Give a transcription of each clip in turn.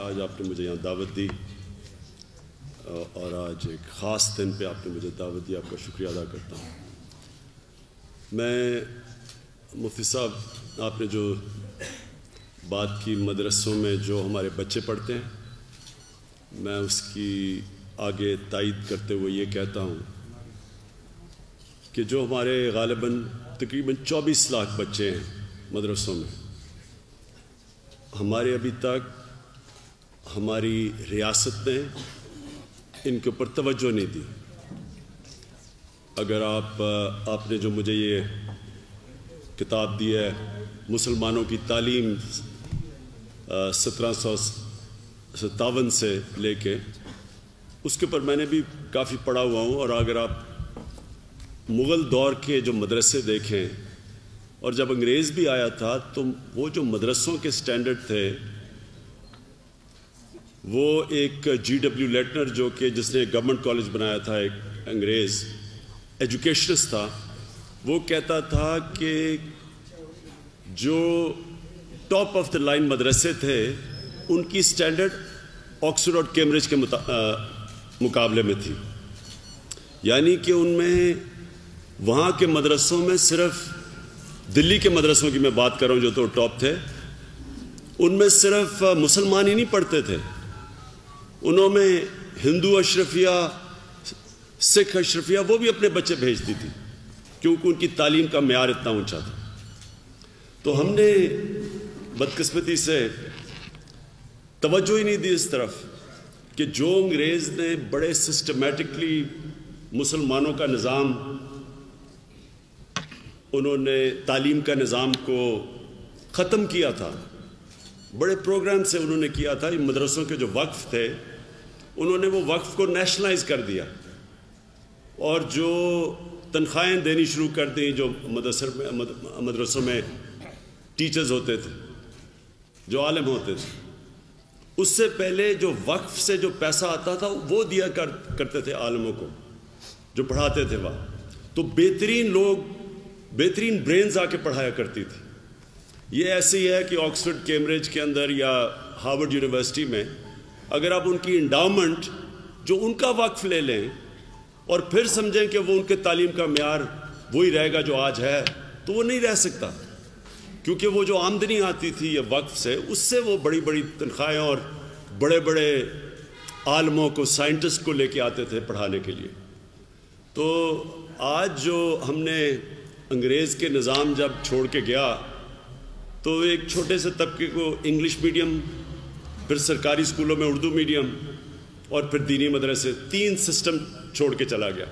آج آپ نے مجھے یہاں دعوت دی اور آج ایک خاص دن پہ آپ نے مجھے دعوت دی. آپ کا شکریہ ادا کرتا ہوں. میں مفتی صاحب آپ نے جو بات کی مدرسوں میں جو ہمارے بچے پڑھتے ہیں میں اس کی آگے تائید کرتے ہوئے یہ کہتا ہوں کہ جو ہمارے غالباً تقریباً 24 لاکھ بچے ہیں مدرسوں میں, ہمارے ابھی تک ہماری ریاست نے ان کے اوپر توجہ نہیں دی. اگر آپ نے جو مجھے یہ کتاب دی ہے مسلمانوں کی تعلیم 1757 سے لے کے, اس کے اوپر میں نے بھی کافی پڑھا ہوا ہوں. اور اگر آپ مغل دور کے جو مدرسے دیکھیں اور جب انگریز بھی آیا تھا تو وہ جو مدرسوں کے سٹینڈرڈ تھے وہ ایک G.W. لیٹنر جو کہ جس نے گورنمنٹ کالج بنایا تھا, ایک انگریز ایجوکیشنسٹ تھا, وہ کہتا تھا کہ جو ٹاپ آف دا لائن مدرسے تھے ان کی سٹینڈرڈ آکسفورڈ اور کیمبرج کے مقابلے میں تھی. یعنی کہ ان میں وہاں کے مدرسوں میں صرف دلی کے مدرسوں کی میں بات کر رہا ہوں جو تو ٹاپ تھے, ان میں صرف مسلمان ہی نہیں پڑھتے تھے, انہوں میں ہندو اشرفیہ, سکھ اشرفیہ وہ بھی اپنے بچے بھیجتی تھی کیونکہ ان کی تعلیم کا معیار اتنا اونچا تھا. تو ہم نے بدقسمتی سے توجہ ہی نہیں دی اس طرف کہ جو انگریز نے بڑے سسٹمیٹکلی مسلمانوں کا نظام, انہوں نے تعلیم کا نظام کو ختم کیا تھا, بڑے پروگرام سے انہوں نے کیا تھا. مدرسوں کے جو وقف تھے انہوں نے وہ وقف کو نیشنلائز کر دیا اور جو تنخواہیں دینی شروع کر دیں جو مدرسوں میں ٹیچرز ہوتے تھے, جو عالم ہوتے تھے. اس سے پہلے جو وقف سے جو پیسہ آتا تھا وہ دیا کرتے تھے عالموں کو جو پڑھاتے تھے وہاں. تو بہترین لوگ, بہترین برینز آ کے پڑھایا کرتی تھی. یہ ایسے ہی ہے کہ آکسفورڈ کیمبرج کے اندر یا ہارورڈ یونیورسٹی میں اگر آپ ان کی انڈاؤمنٹ جو ان کا وقف لے لیں اور پھر سمجھیں کہ وہ ان کے تعلیم کا معیار وہی رہے گا جو آج ہے, تو وہ نہیں رہ سکتا, کیونکہ وہ جو آمدنی آتی تھی یہ وقف سے, اس سے وہ بڑی بڑی تنخواہیں اور بڑے بڑے عالموں کو, سائنٹسٹ کو لے کے آتے تھے پڑھانے کے لیے. تو آج جو ہم نے انگریز کے نظام جب چھوڑ کے گیا تو ایک چھوٹے سے طبقے کو انگلش میڈیم, پھر سرکاری اسکولوں میں اردو میڈیم اور پھر دینی مدرسے, 3 سسٹم چھوڑ کے چلا گیا.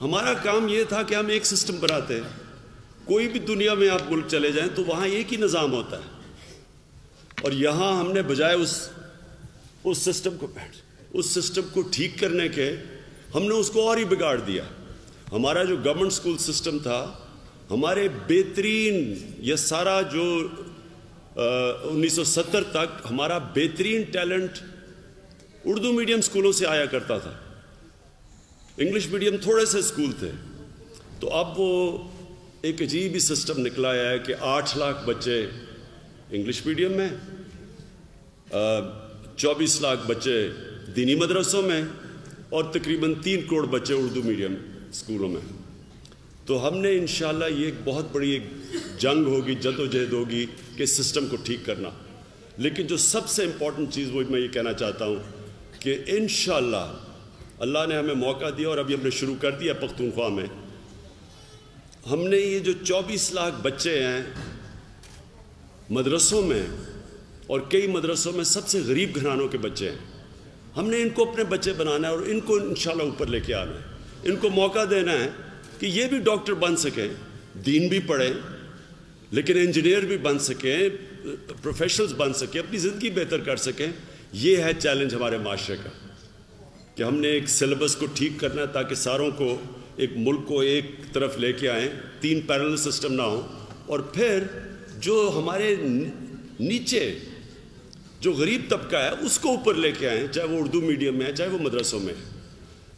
ہمارا کام یہ تھا کہ ہم ایک سسٹم بناتے ہیں. کوئی بھی دنیا میں آپ ملک چلے جائیں تو وہاں ایک ہی نظام ہوتا ہے, اور یہاں ہم نے بجائے اس سسٹم کو ٹھیک کرنے کے ہم نے اس کو اور ہی بگاڑ دیا. ہمارا جو گورنمنٹ اسکول سسٹم تھا, ہمارے بہترین, یہ سارا جو 1970 تک ہمارا بہترین ٹیلنٹ اردو میڈیم اسکولوں سے آیا کرتا تھا, انگلش میڈیم تھوڑے سے اسکول تھے. تو اب وہ ایک عجیب ہی سسٹم نکلا ہے کہ 8 لاکھ بچے انگلش میڈیم میں, 24 لاکھ بچے دینی مدرسوں میں اور تقریباً 3 کروڑ بچے اردو میڈیم اسکولوں میں. تو ہم نے انشاءاللہ یہ ایک بہت بڑی ایک جنگ ہوگی, جد و جہد ہوگی کہ اس سسٹم کو ٹھیک کرنا. لیکن جو سب سے امپورٹنٹ چیز وہ میں یہ کہنا چاہتا ہوں کہ انشاءاللہ اللہ نے ہمیں موقع دیا اور ابھی ہم نے شروع کر دیا پختونخوا میں. ہم نے یہ جو 24 لاکھ بچے ہیں مدرسوں میں, اور کئی مدرسوں میں سب سے غریب گھرانوں کے بچے ہیں, ہم نے ان کو اپنے بچے بنانا ہے اور ان کو انشاءاللہ اوپر لے کے آنا ہے. ان کو موقع دینا ہے کہ یہ بھی ڈاکٹر بن سکیں, دین بھی پڑھیں, لیکن انجینئر بھی بن سکیں, پروفیشنلز بن سکیں, اپنی زندگی بہتر کر سکیں. یہ ہے چیلنج ہمارے معاشرے کا کہ ہم نے ایک سلیبس کو ٹھیک کرنا ہے تاکہ ساروں کو, ایک ملک کو ایک طرف لے کے آئیں, 3 پیرلل سسٹم نہ ہوں. اور پھر جو ہمارے نیچے جو غریب طبقہ ہے اس کو اوپر لے کے آئیں, چاہے وہ اردو میڈیم میں ہے چاہے وہ مدرسوں میں ہے.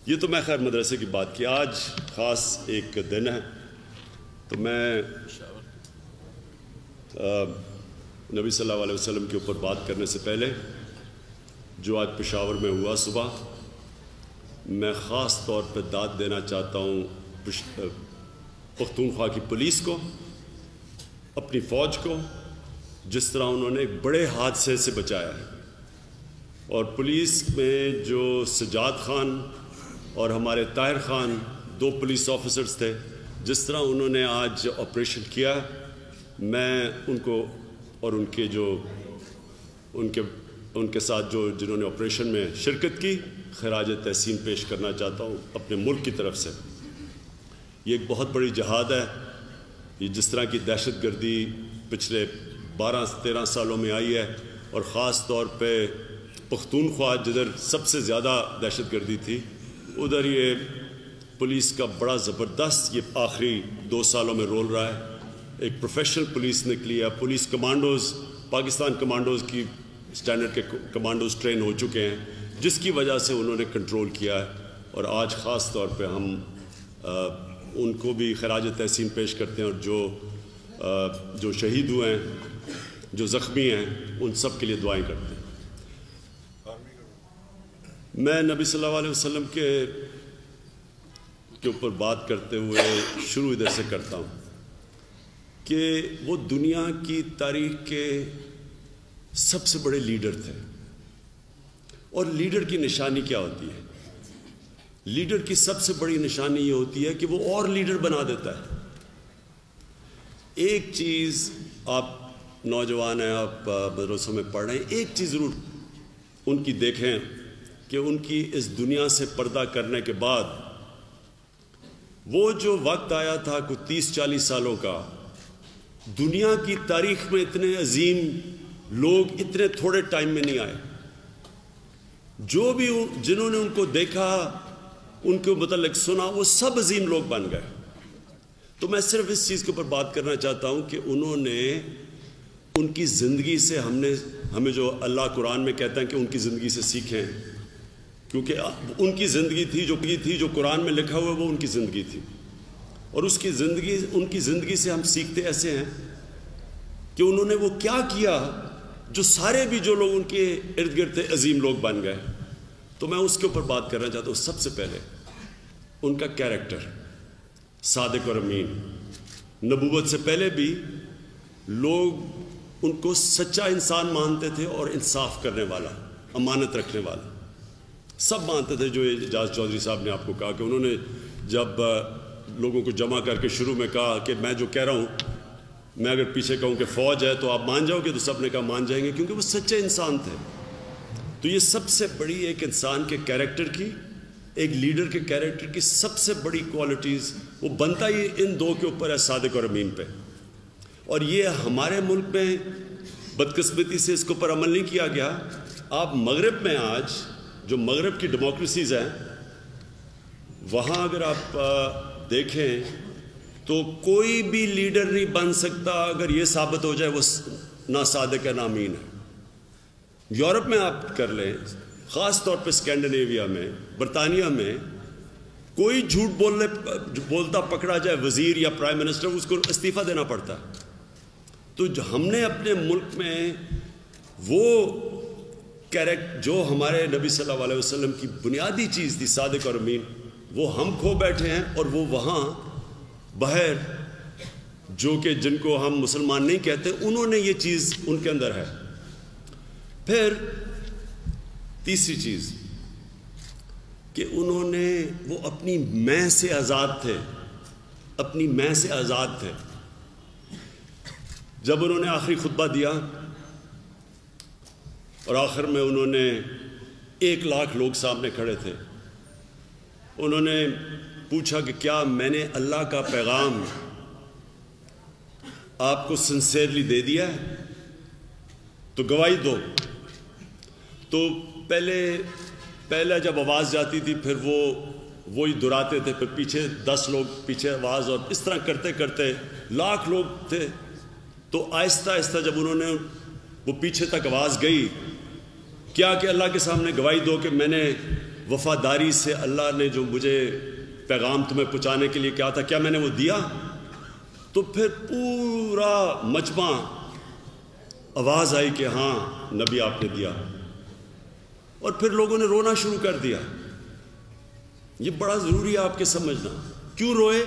یہ تو میں خیر مدرسے کی بات کی. آج خاص ایک دن ہے تو میں نبی صلی اللہ علیہ وسلم کے اوپر بات کرنے سے پہلے جو آج پشاور میں ہوا صبح، میں خاص طور پہ داد دینا چاہتا ہوں پختونخوا کی پولیس کو، اپنی فوج کو، جس طرح انہوں نے ایک بڑے حادثے سے بچایا ہے۔ اور پولیس میں جو سجاد خان اور ہمارے طاہر خان 2 پولیس آفیسرز تھے، جس طرح انہوں نے آج آپریشن کیا، میں ان کو اور ان کے ساتھ جنہوں نے آپریشن میں شرکت کی، خراج تحسین پیش کرنا چاہتا ہوں اپنے ملک کی طرف سے۔ یہ ایک بہت بڑی جہاد ہے۔ یہ جس طرح کی دہشت گردی پچھلے 12-13 سالوں میں آئی ہے، اور خاص طور پہ پختونخوا جدھر سب سے زیادہ دہشت گردی تھی، ادھر یہ پولیس کا بڑا زبردست یہ آخری 2 سالوں میں رول رہا ہے۔ ایک پروفیشنل پولیس نکلی ہے، پولیس کمانڈوز، پاکستان کمانڈوز کی سٹینڈرڈ کے کمانڈوز ٹرین ہو چکے ہیں، جس کی وجہ سے انہوں نے کنٹرول کیا ہے۔ اور آج خاص طور پہ ہم ان کو بھی خراج تحسین پیش کرتے ہیں، اور جو شہید ہوئے ہیں، جو زخمی ہیں، ان سب کے لیے دعائیں کرتے ہیں۔ میں نبی صلی اللہ علیہ وسلم کے اوپر بات کرتے ہوئے شروع ادھر سے کرتا ہوں کہ وہ دنیا کی تاریخ کے سب سے بڑے لیڈر تھے۔ اور لیڈر کی نشانی کیا ہوتی ہے؟ لیڈر کی سب سے بڑی نشانی یہ ہوتی ہے کہ وہ اور لیڈر بنا دیتا ہے۔ ایک چیز، آپ نوجوان ہیں، آپ مدرسوں میں پڑھ رہے ہیں، ایک چیز ضرور ان کی دیکھیں کہ ان کی اس دنیا سے پردہ کرنے کے بعد وہ جو وقت آیا تھا کوئی 30-40 سالوں کا، دنیا کی تاریخ میں اتنے عظیم لوگ اتنے تھوڑے ٹائم میں نہیں آئے۔ جو بھی جنہوں نے ان کو دیکھا، ان کے متعلق سنا، وہ سب عظیم لوگ بن گئے۔ تو میں صرف اس چیز کے اوپر بات کرنا چاہتا ہوں کہ انہوں نے ان کی زندگی سے ہمیں جو اللہ قرآن میں کہتا ہے کہ ان کی زندگی سے سیکھیں، کیونکہ ان کی زندگی تھی جو قرآن میں لکھا ہوا ہے، وہ ان کی زندگی تھی۔ اور ان کی زندگی سے ہم سیکھتے ایسے ہیں کہ انہوں نے وہ کیا کیا جو سارے بھی جو لوگ ان کے ارد گرد تھے عظیم لوگ بن گئے۔ تو میں اس کے اوپر بات کرنا چاہتا ہوں۔ سب سے پہلے ان کا کیریکٹر صادق اور امین۔ نبوت سے پہلے بھی لوگ ان کو سچا انسان مانتے تھے، اور انصاف کرنے والا، امانت رکھنے والا سب مانتے تھے۔ جو اعجاز چودھری صاحب نے آپ کو کہا کہ انہوں نے جب لوگوں کو جمع کر کے شروع میں کہا کہ میں جو کہہ رہا ہوں، میں اگر پیچھے کہوں کہ فوج ہے تو آپ مان جاؤ گے، تو سب نے کہا مان جائیں گے، کیونکہ وہ سچے انسان تھے۔ تو یہ سب سے بڑی ایک انسان کے کیریکٹر کی، ایک لیڈر کے کیریکٹر کی سب سے بڑی کوالٹیز، وہ بنتا ہی ان 2 کے اوپر ہے، صادق اور امین پہ۔ اور یہ ہمارے ملک میں بدقسمتی سے اس کے اوپر عمل نہیں کیا گیا۔ آپ مغرب میں آج جو مغرب کی ڈیموکریسیز ہیں، وہاں اگر آپ دیکھیں تو کوئی بھی لیڈر نہیں بن سکتا اگر یہ ثابت ہو جائے وہ نہ صادق ہے نہ امین ہے۔ یورپ میں آپ کر لیں، خاص طور پہ اسکینڈینیویا میں، برطانیہ میں، کوئی جھوٹ بولتا پکڑا جائے وزیر یا پرائم منسٹر، اس کو استعفیٰ دینا پڑتا ہے۔ تو ہم نے اپنے ملک میں وہ کیریکٹر جو ہمارے نبی صلی اللہ علیہ وسلم کی بنیادی چیز تھی، صادق اور امین، وہ ہم کھو بیٹھے ہیں۔ اور وہ وہاں باہر جو کہ جن کو ہم مسلمان نہیں کہتے، انہوں نے یہ چیز ان کے اندر ہے۔ پھر تیسری چیز کہ انہوں نے وہ اپنی میں سے آزاد تھے، اپنی میں سے آزاد تھے۔ جب انہوں نے آخری خطبہ دیا اور آخر میں انہوں نے 1 لاکھ لوگ سامنے کھڑے تھے، انہوں نے پوچھا کہ کیا میں نے اللہ کا پیغام آپ کو سنسیئرلی دے دیا ہے؟ تو گواہی دو۔ تو پہلے جب آواز جاتی تھی، پھر وہی دہراتے تھے، پھر پیچھے 10 لوگ پیچھے آواز، اور اس طرح کرتے کرتے لاکھ لوگ تھے۔ تو آہستہ آہستہ جب انہوں نے وہ پیچھے تک آواز گئی، کیا کہ اللہ کے سامنے گواہی دو کہ میں نے وفاداری سے اللہ نے جو مجھے پیغام تمہیں پہنچانے کے لیے کیا تھا، کیا میں نے وہ دیا؟ تو پھر پورا مجمع آواز آئی کہ ہاں نبی آپ نے دیا۔ اور پھر لوگوں نے رونا شروع کر دیا. یہ بڑا ضروری ہے آپ کے سمجھنا. کیوں روئے؟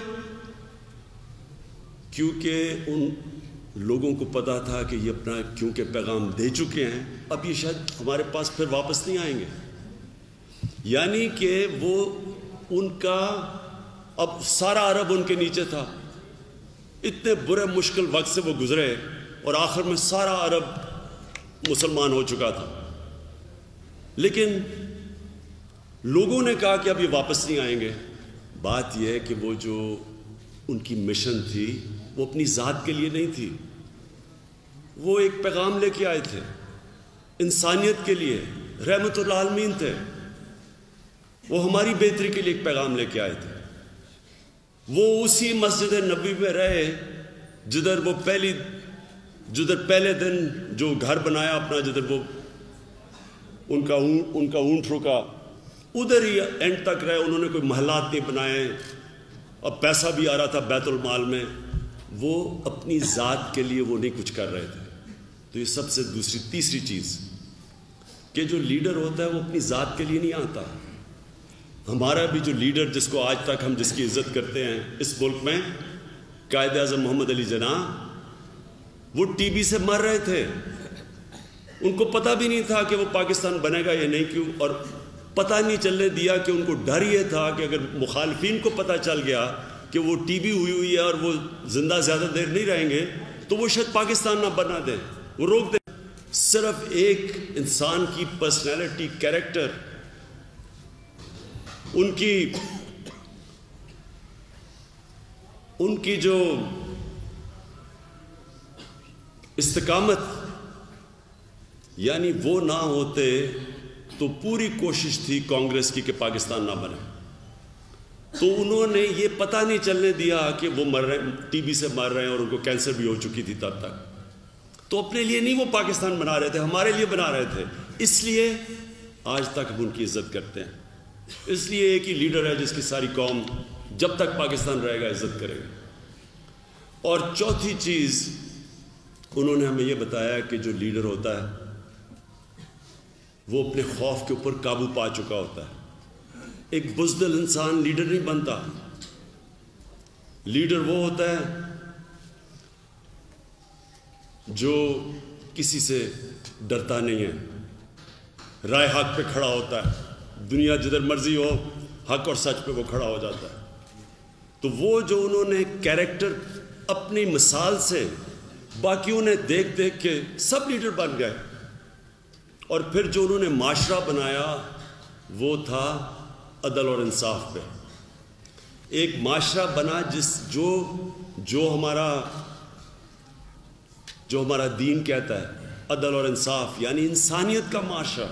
کیونکہ ان لوگوں کو پتا تھا کہ یہ اپنا کیونکہ پیغام دے چکے ہیں، اب یہ شاید ہمارے پاس پھر واپس نہیں آئیں گے. یعنی کہ وہ ان کا اب سارا عرب ان کے نیچے تھا. اتنے برے مشکل وقت سے وہ گزرے اور آخر میں سارا عرب مسلمان ہو چکا تھا. لیکن لوگوں نے کہا کہ اب یہ واپس نہیں آئیں گے. بات یہ ہے کہ وہ جو ان کی مشن تھی وہ اپنی ذات کے لیے نہیں تھی، وہ ایک پیغام لے کے آئے تھے، انسانیت کے لیے، رحمت للعالمین تھے. وہ ہماری بہتری کے لیے ایک پیغام لے کے آئے تھے. وہ اسی مسجد نبوی میں رہے جدھر پہلے دن جو گھر بنایا اپنا، جدھر وہ ان کا اونٹ رکا، ادھر ہی اینڈ تک رہے. انہوں نے کوئی محلات نہیں بنائے. اب پیسہ بھی آ رہا تھا بیت المال میں. وہ اپنی ذات کے لیے وہ نہیں کچھ کر رہے تھے. تو یہ سب سے تیسری چیز کہ جو لیڈر ہوتا ہے وہ اپنی ذات کے لیے نہیں آتا. ہمارا بھی جو لیڈر جس کو آج تک ہم جس کی عزت کرتے ہیں اس ملک میں، قائد اعظم محمد علی جناح، وہ ٹی بی سے مر رہے تھے. ان کو پتہ بھی نہیں تھا کہ وہ پاکستان بنے گا یا نہیں. کیوں؟ اور پتہ نہیں چلنے دیا کہ ان کو ڈر یہ تھا کہ اگر مخالفین کو پتہ چل گیا کہ وہ ٹی بی ہوئی ہے اور وہ زندہ زیادہ دیر نہیں رہیں گے تو وہ شاید پاکستان نہ بنا دیں، وہ روک دیں. صرف ایک انسان کی پرسنالٹی، کیریکٹر، ان کی جو استقامت، یعنی وہ نہ ہوتے تو پوری کوشش تھی کانگریس کی کہ پاکستان نہ بنے. تو انہوں نے یہ پتہ نہیں چلنے دیا کہ وہ مر رہے ہیں، ٹی بی سے مر رہے ہیں، اور ان کو کینسر بھی ہو چکی تھی تب تک. تو اپنے لیے نہیں وہ پاکستان بنا رہے تھے، ہمارے لیے بنا رہے تھے. اس لیے آج تک ہم ان کی عزت کرتے ہیں. اس لیے ایک ہی لیڈر ہے جس کی ساری قوم جب تک پاکستان رہے گا عزت کرے گی. اور چوتھی چیز انہوں نے ہمیں یہ بتایا کہ جو لیڈر ہوتا ہے وہ اپنے خوف کے اوپر قابو پا چکا ہوتا ہے. ایک بزدل انسان لیڈر نہیں بنتا. لیڈر وہ ہوتا ہے جو کسی سے ڈرتا نہیں ہے، رائے حق پہ کھڑا ہوتا ہے. دنیا جدھر مرضی ہو، حق اور سچ پہ وہ کھڑا ہو جاتا ہے. تو وہ جو انہوں نے کیریکٹر اپنی مثال سے باقیوں نے دیکھ کے سب لیڈر بن گئے. اور پھر جو انہوں نے معاشرہ بنایا وہ تھا عدل اور انصاف پہ. ایک معاشرہ بنا جو ہمارا دین کہتا ہے، عدل اور انصاف، یعنی انسانیت کا معاشرہ.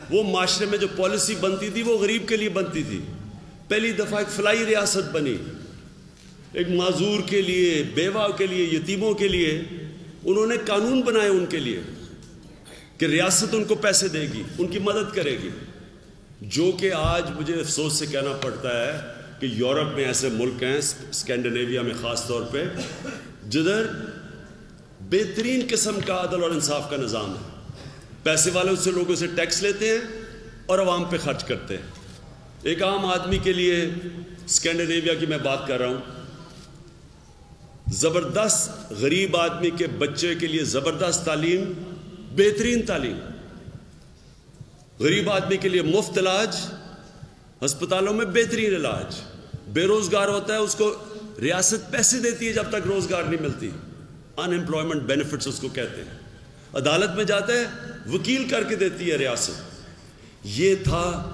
وہ معاشرے میں جو پالیسی بنتی تھی وہ غریب کے لیے بنتی تھی. پہلی دفعہ ایک فلاحی ریاست بنی، ایک معذور کے لیے، بیوہ کے لیے، یتیموں کے لیے. انہوں نے قانون بنائے ان کے لیے کہ ریاست ان کو پیسے دے گی، ان کی مدد کرے گی. جو کہ آج مجھے افسوس سے کہنا پڑتا ہے کہ یورپ میں ایسے ملک ہیں، اسکینڈینیویا میں خاص طور پہ، جدھر بہترین قسم کا عدل اور انصاف کا نظام ہے. پیسے والے اس سے لوگوں سے ٹیکس لیتے ہیں اور عوام پہ خرچ کرتے ہیں. ایک عام آدمی کے لیے، اسکینڈینیویا کی میں بات کر رہا ہوں، زبردست غریب آدمی کے بچے کے لیے زبردست تعلیم، بہترین تعلیم. غریب آدمی کے لیے مفت علاج، ہسپتالوں میں بہترین علاج. بے روزگار ہوتا ہے اس کو ریاست پیسے دیتی ہے جب تک روزگار نہیں ملتی، ان امپلائمنٹ بینیفٹس اس کو کہتے ہیں. عدالت میں جاتا ہے وکیل کر کے دیتی ہے ریاست. یہ تھا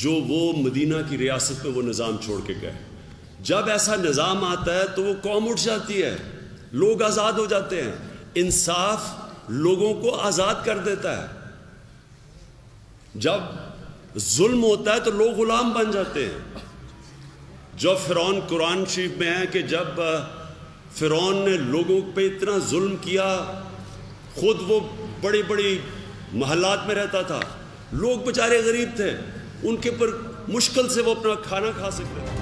جو وہ مدینہ کی ریاست میں وہ نظام چھوڑ کے گئے. جب ایسا نظام آتا ہے تو وہ قوم اٹھ جاتی ہے، لوگ آزاد ہو جاتے ہیں. انصاف لوگوں کو آزاد کر دیتا ہے. جب ظلم ہوتا ہے تو لوگ غلام بن جاتے ہیں. جو فرعون، قرآن شریف میں ہے کہ جب فرعون نے لوگوں پہ اتنا ظلم کیا، خود وہ بڑی بڑی محلات میں رہتا تھا، لوگ بیچارے غریب تھے، ان کے پر مشکل سے وہ اپنا کھانا کھا سکتے تھے.